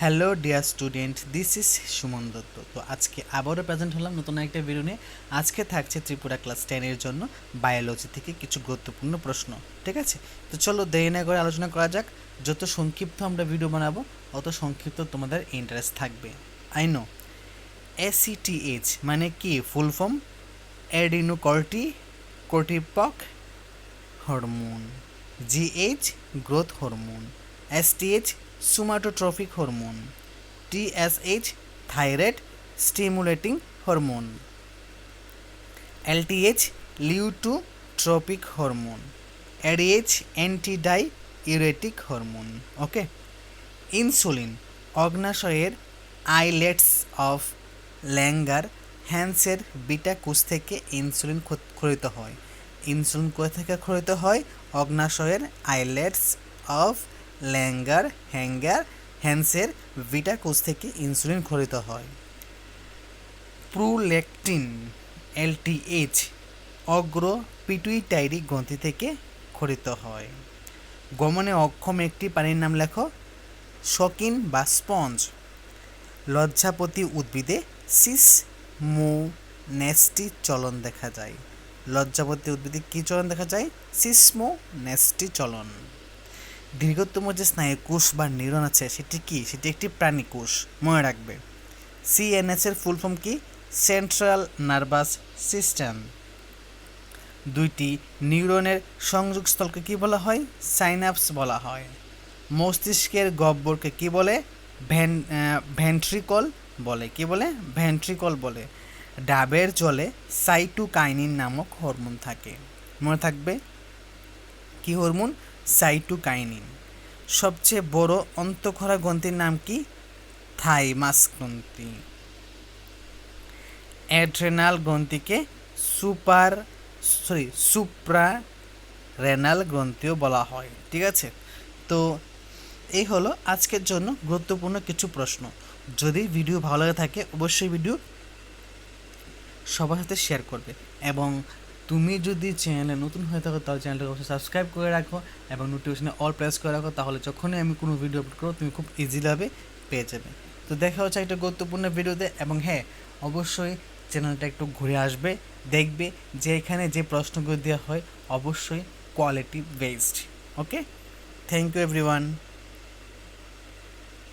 Hello dear student, this is Suman Dutta. তো আজকে আবারও প্রেজেন্ট হলাম নতুন একটা ভিডিও নিয়ে। আজকে থাকছে ত্রিপুরা ক্লাস 10-এর জন্য বায়োলজি থেকে কিছু গুরুত্বপূর্ণ প্রশ্ন। ঠিক আছে, তো চলো দেরি না করে আলোচনা করা যাক। যত সংক্ষিপ্ত আমরা ভিডিও বানাবো অত সংক্ষিপ্ত তোমাদের ইন্টারেস্ট থাকবে। I know. এসিটিএইচ মানে কি full form? Adrenocorticotropic hormone. GH growth hormone. STH somatotrophic hormone. TSH thyroid stimulating hormone. LTH leukotropic hormone. ADH antidiuretic hormone. Okay, insulin অগ্নাশয়ের আইলেটস অফ ল্যাঙ্গার হ্যান্সের বিটা কোষ থেকে ইনসুলিন ক্ষরিত হয়। Insulin কোথা থেকে ক্ষরিত হয়? অগ্নাশয়ের আইলেটস অফ হ্যান্সের বিটা কোষ থেকে ইনসুলিন ক্ষরিত হয়। প্রোল্যাকটিন LTH অগ্র পিটুইটারি গ্রন্থি থেকে ক্ষরিত হয়। গমনে অক্ষম একটি প্রাণীর নাম লেখো। শকিন বা স্পঞ্জ। লজ্জাপতি উদ্ভিদে সিসমোনেস্টি চলন দেখা যায়। লজ্জাপতি উদ্ভিদে কী চলন দেখা যায়? সিসমোনেস্টি চলন। দীর্ঘতম যে স্নায়ু কোষ বা নিউরন আছে সেটি কি? সেটি একটি প্রাণী কোষ, মনে রাখবে। CNS এর ফুল ফর্ম কি? Central nervous system. দুইটি নিউরনের সংযোগস্থলকে কি বলা হয়? সাইনাপস বলা হয়। মস্তিষ্কের গহ্বরকে কি বলে? ভেন্ট্রিকল বলে। কি বলে? ভেন্ট্রিকল বলে। ডাবের জলে সাইটোকাইনিন নামক হরমোন থাকে, মনে থাকবে। কি হরমোন? সাইটোকাইনিন। সবচেয়ে বড় অন্তঃক্ষরা গ্রন্থির নাম কি? থাইমাস গ্রন্থি। অ্যাড্রেনাল গ্রন্থিকে সুপ্রারেনাল গ্রন্থিও বলা হয়। ঠিক আছে, তো এই হলো আজকের জন্য গুরুত্বপূর্ণ কিছু প্রশ্ন। যদি ভিডিও ভালো লাগে থাকে অবশ্যই ভিডিও সবার সাথে শেয়ার করবে, এবং তুমি যদি চ্যানেলে নতুন হয়ে থাকো তাহলে চ্যানেলটাকে অবশ্যই সাবস্ক্রাইব করে রাখো এবং নোটিফিকেশনে অল প্রেস করে রাখো, তাহলে যখনই আমি কোনো ভিডিও আপলোড করবো তুমি খুব ইজিভাবে পেয়ে যাবে। তো দেখা হচ্ছে একটা গুরুত্বপূর্ণ ভিডিওতে, এবং হ্যাঁ, অবশ্যই চ্যানেলটা একটু ঘুরে আসবে, দেখবে যে এখানে যে প্রশ্নগুলো দেওয়া হয় অবশ্যই quality based. Okay, thank you everyone.